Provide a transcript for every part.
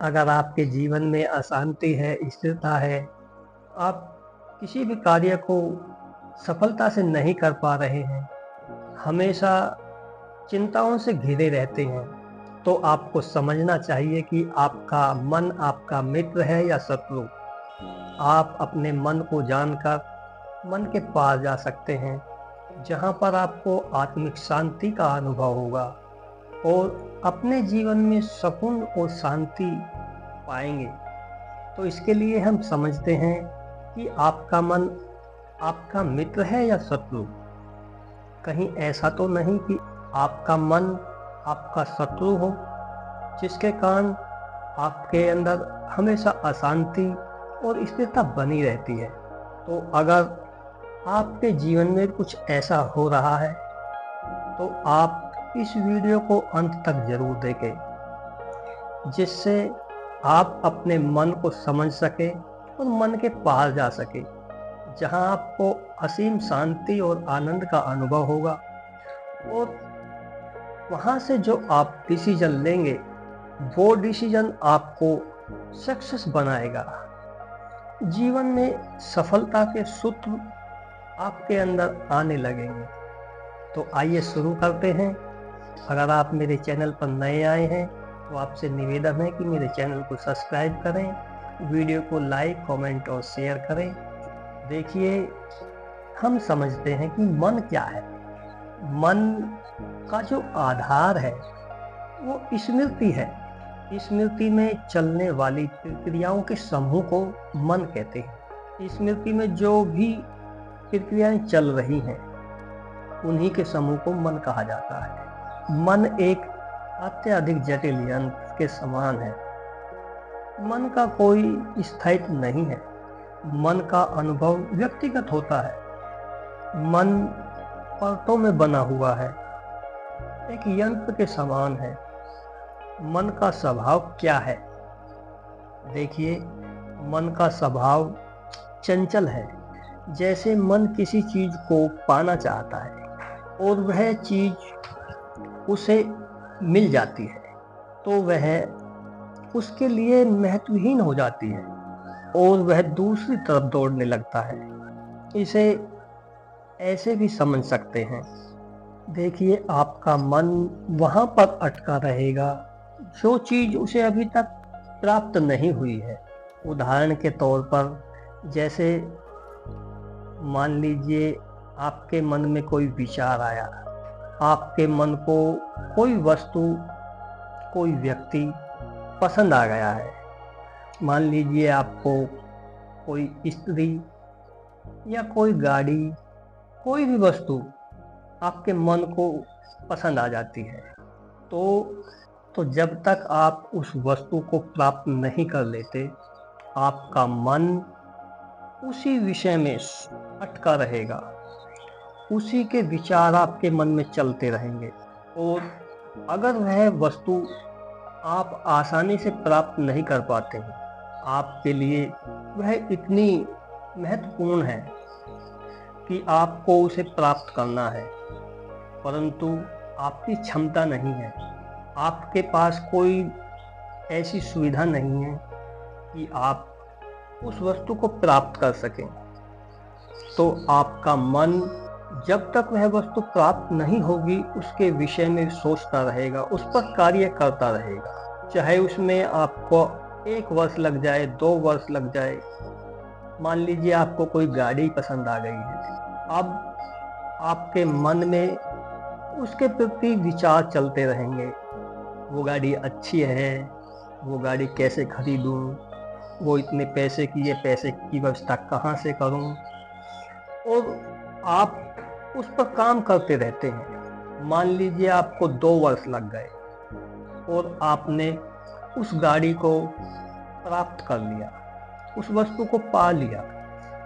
अगर आपके जीवन में अशांति है, स्थिरता है, आप किसी भी कार्य को सफलता से नहीं कर पा रहे हैं, हमेशा चिंताओं से घिरे रहते हैं, तो आपको समझना चाहिए कि आपका मन आपका मित्र है या शत्रु। आप अपने मन को जानकर मन के पार जा सकते हैं, जहां पर आपको आत्मिक शांति का अनुभव होगा और अपने जीवन में सुकून और शांति पाएंगे। तो इसके लिए हम समझते हैं कि आपका मन आपका मित्र है या शत्रु। कहीं ऐसा तो नहीं कि आपका मन आपका शत्रु हो, जिसके कारण आपके अंदर हमेशा अशांति और स्थिरता बनी रहती है। तो अगर आपके जीवन में कुछ ऐसा हो रहा है तो आप इस वीडियो को अंत तक जरूर देखें, जिससे आप अपने मन को समझ सके और मन के पार जा सके, जहां आपको असीम शांति और आनंद का अनुभव होगा और वहां से जो आप डिसीजन लेंगे वो डिसीजन आपको सक्सेस बनाएगा। जीवन में सफलता के सूत्र आपके अंदर आने लगेंगे। तो आइए शुरू करते हैं। अगर आप मेरे चैनल पर नए आए हैं तो आपसे निवेदन है कि मेरे चैनल को सब्सक्राइब करें, वीडियो को लाइक, कमेंट और शेयर करें। देखिए, हम समझते हैं कि मन क्या है। मन का जो आधार है वो स्मृति है। स्मृति में चलने वाली प्रक्रियाओं के समूह को मन कहते हैं। स्मृति में जो भी प्रक्रियाएं चल रही हैं उन्हीं के समूह को मन कहा जाता है। मन एक अत्यधिक जटिल यंत्र के समान है। मन का कोई स्थायित्व नहीं है। मन का अनुभव व्यक्तिगत होता है। मन परतों में बना हुआ है, एक यंत्र के समान है। मन का स्वभाव क्या है? देखिए, मन का स्वभाव चंचल है। जैसे मन किसी चीज को पाना चाहता है और वह चीज उसे मिल जाती है तो वह उसके लिए महत्वहीन हो जाती है और वह दूसरी तरफ दौड़ने लगता है। इसे ऐसे भी समझ सकते हैं। देखिए, आपका मन वहां पर अटका रहेगा जो चीज उसे अभी तक प्राप्त नहीं हुई है। उदाहरण के तौर पर, जैसे मान लीजिए आपके मन में कोई विचार आया, आपके मन को कोई वस्तु, कोई व्यक्ति पसंद आ गया है। मान लीजिए आपको कोई स्त्री या कोई गाड़ी, कोई भी वस्तु आपके मन को पसंद आ जाती है, तो जब तक आप उस वस्तु को प्राप्त नहीं कर लेते, आपका मन उसी विषय में अटका रहेगा। उसी के विचार आपके मन में चलते रहेंगे और अगर वह वस्तु आप आसानी से प्राप्त नहीं कर पाते हैं, आपके लिए वह इतनी महत्वपूर्ण है कि आपको उसे प्राप्त करना है, परंतु आपकी क्षमता नहीं है, आपके पास कोई ऐसी सुविधा नहीं है कि आप उस वस्तु को प्राप्त कर सकें, तो आपका मन जब तक वह वस्तु प्राप्त नहीं होगी उसके विषय में सोचता रहेगा, उस पर कार्य करता रहेगा। चाहे उसमें आपको 1 वर्ष लग जाए, 2 वर्ष लग जाए। मान लीजिए आपको कोई गाड़ी पसंद आ गई है, अब आपके मन में उसके प्रति विचार चलते रहेंगे। वो गाड़ी अच्छी है, वो गाड़ी कैसे खरीदूं, वो इतने पैसे की, ये पैसे की व्यवस्था कहाँ से करूं, और आप उस पर काम करते रहते हैं। मान लीजिए आपको 2 वर्ष लग गए और आपने उस गाड़ी को प्राप्त कर लिया, उस वस्तु को पा लिया।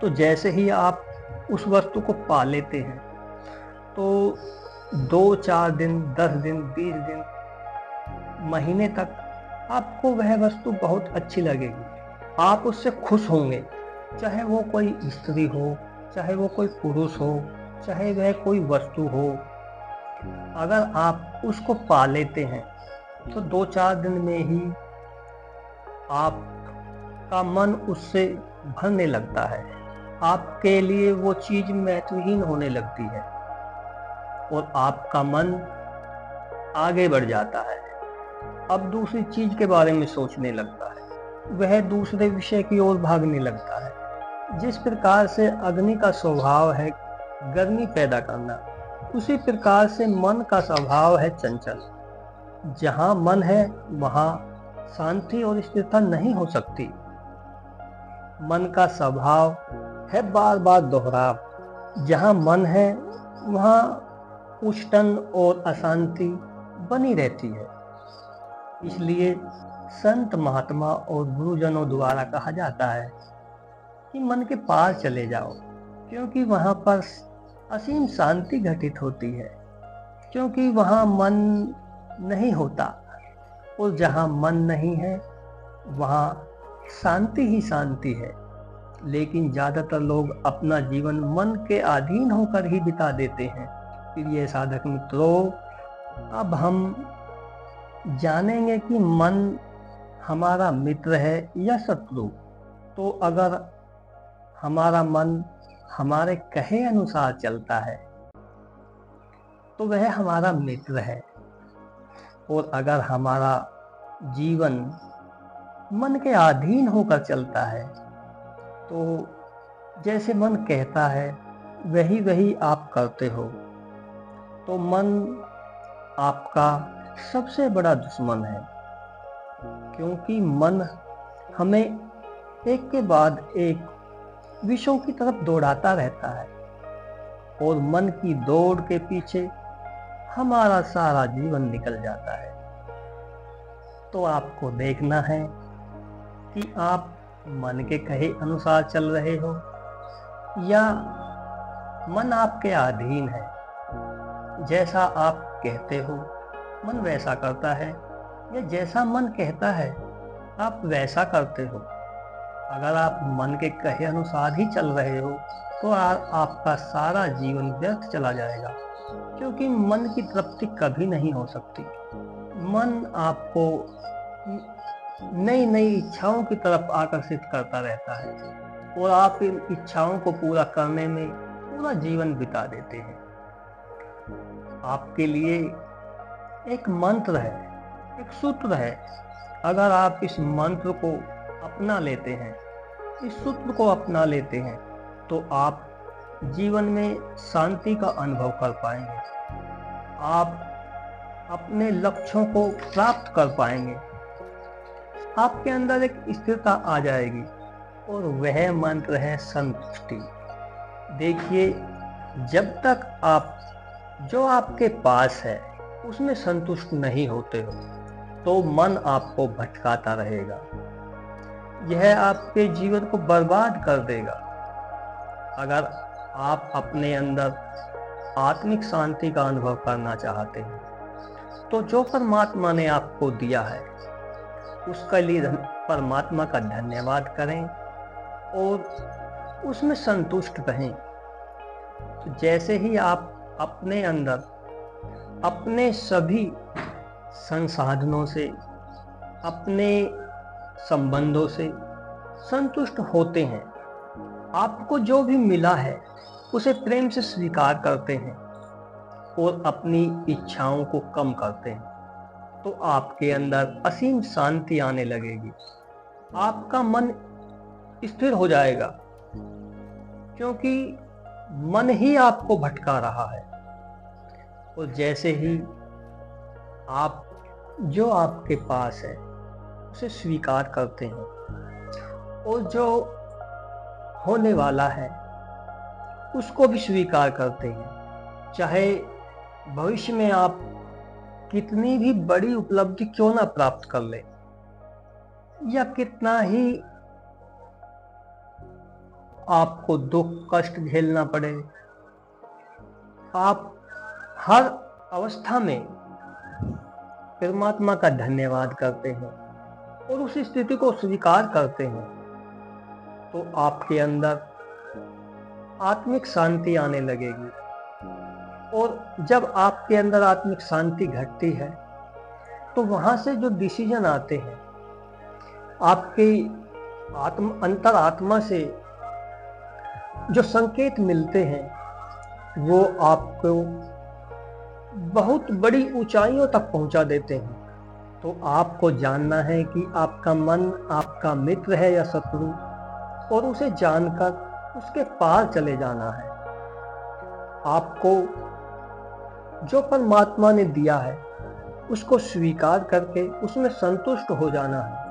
तो जैसे ही आप उस वस्तु को पा लेते हैं तो 2-4 दिन, 10 दिन, 20 दिन, महीने तक आपको वह वस्तु बहुत अच्छी लगेगी। आप उससे खुश होंगे, चाहे वो कोई स्त्री हो, चाहे वो कोई पुरुष हो, चाहे वह कोई वस्तु हो। अगर आप उसको पा लेते हैं तो 2-4 दिन में ही आपका मन उससे भरने लगता है, आपके लिए वो चीज महत्वहीन होने लगती है और आपका मन आगे बढ़ जाता है। अब दूसरी चीज के बारे में सोचने लगता है, वह दूसरे विषय की ओर भागने लगता है। जिस प्रकार से अग्नि का स्वभाव है गर्मी पैदा करना, उसी प्रकार से मन का स्वभाव है चंचल। जहाँ मन है वहाँ शांति और स्थिरता नहीं हो सकती। मन का स्वभाव है बार बार दोहराव। जहाँ मन है वहाँ उष्टन और अशांति बनी रहती है। इसलिए संत महात्मा और गुरुजनों द्वारा कहा जाता है कि मन के पार चले जाओ, क्योंकि वहाँ पर असीम शांति घटित होती है, क्योंकि वहाँ मन नहीं होता और जहाँ मन नहीं है वहाँ शांति ही शांति है। लेकिन ज़्यादातर लोग अपना जीवन मन के अधीन होकर ही बिता देते हैं। प्रिय साधक मित्रों, अब हम जानेंगे कि मन हमारा मित्र है या शत्रु। तो अगर हमारा मन हमारे कहे अनुसार चलता है तो वह हमारा मित्र है, और अगर हमारा जीवन मन के अधीन होकर चलता है तो जैसे मन कहता है वही वही आप करते हो, तो मन आपका सबसे बड़ा दुश्मन है। क्योंकि मन हमें एक के बाद एक विषयों की तरफ दौड़ाता रहता है और मन की दौड़ के पीछे हमारा सारा जीवन निकल जाता है। तो आपको देखना है कि आप मन के कहे अनुसार चल रहे हो या मन आपके अधीन है। जैसा आप कहते हो मन वैसा करता है, या जैसा मन कहता है आप वैसा करते हो। अगर आप मन के कहे अनुसार ही चल रहे हो तो आपका सारा जीवन व्यर्थ चला जाएगा, क्योंकि मन की तृप्ति कभी नहीं हो सकती। मन आपको नई नई इच्छाओं की तरफ आकर्षित करता रहता है और आप इन इच्छाओं को पूरा करने में पूरा जीवन बिता देते हैं। आपके लिए एक मंत्र है, एक सूत्र है। अगर आप इस मंत्र को अपना लेते हैं, इस सूत्र को अपना लेते हैं, तो आप जीवन में शांति का अनुभव कर पाएंगे। आप अपने लक्ष्यों को प्राप्त कर पाएंगे। आपके अंदर एक स्थिरता आ जाएगी और वह मंत्र है संतुष्टि। देखिए, जब तक आप जो आपके पास है उसमें संतुष्ट नहीं होते हो तो मन आपको भटकाता रहेगा। यह आपके जीवन को बर्बाद कर देगा। अगर आप अपने अंदर आत्मिक शांति का अनुभव करना चाहते हैं तो जो परमात्मा ने आपको दिया है उसके लिए परमात्मा का धन्यवाद करें और उसमें संतुष्ट रहें। तो जैसे ही आप अपने अंदर अपने सभी संसाधनों से, अपने संबंधों से संतुष्ट होते हैं, आपको जो भी मिला है उसे प्रेम से स्वीकार करते हैं और अपनी इच्छाओं को कम करते हैं, तो आपके अंदर असीम शांति आने लगेगी। आपका मन स्थिर हो जाएगा, क्योंकि मन ही आपको भटका रहा है। और जैसे ही आप जो आपके पास है उसे स्वीकार करते हैं और जो होने वाला है उसको भी स्वीकार करते हैं, चाहे भविष्य में आप कितनी भी बड़ी उपलब्धि क्यों ना प्राप्त कर ले या कितना ही आपको दुख कष्ट झेलना पड़े, आप हर अवस्था में परमात्मा का धन्यवाद करते हैं और उस स्थिति को स्वीकार करते हैं, तो आपके अंदर आत्मिक शांति आने लगेगी। और जब आपके अंदर आत्मिक शांति घटती है तो वहां से जो डिसीजन आते हैं आपकी अंतर आत्मा से जो संकेत मिलते हैं वो आपको बहुत बड़ी ऊंचाइयों तक पहुंचा देते हैं। तो आपको जानना है कि आपका मन आपका मित्र है या शत्रु, और उसे जानकर उसके पार चले जाना है। आपको जो परमात्मा ने दिया है उसको स्वीकार करके उसमें संतुष्ट हो जाना है,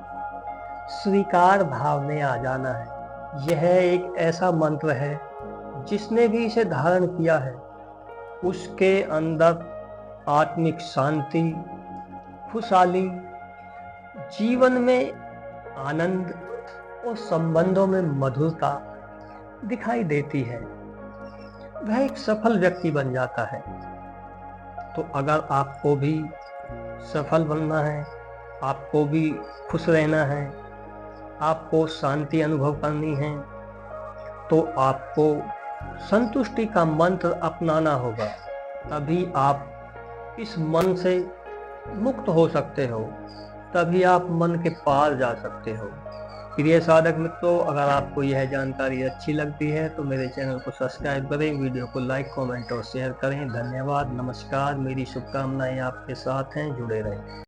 स्वीकार भाव में आ जाना है। यह एक ऐसा मंत्र है जिसने भी इसे धारण किया है उसके अंदर आत्मिक शांति, खुशहाली, जीवन में आनंद और संबंधों में मधुरता दिखाई देती है। वह एक सफल व्यक्ति बन जाता है। तो अगर आपको भी सफल बनना है, आपको भी खुश रहना है, आपको शांति अनुभव करनी है, तो आपको संतुष्टि का मंत्र अपनाना होगा। तभी आप इस मन से मुक्त हो सकते हो, तभी आप मन के पार जा सकते हो। प्रिय साधक मित्रों, अगर आपको यह जानकारी अच्छी लगती है तो मेरे चैनल को सब्सक्राइब करें, वीडियो को लाइक, कमेंट और शेयर करें। धन्यवाद, नमस्कार। मेरी शुभकामनाएं आपके साथ हैं, जुड़े रहें।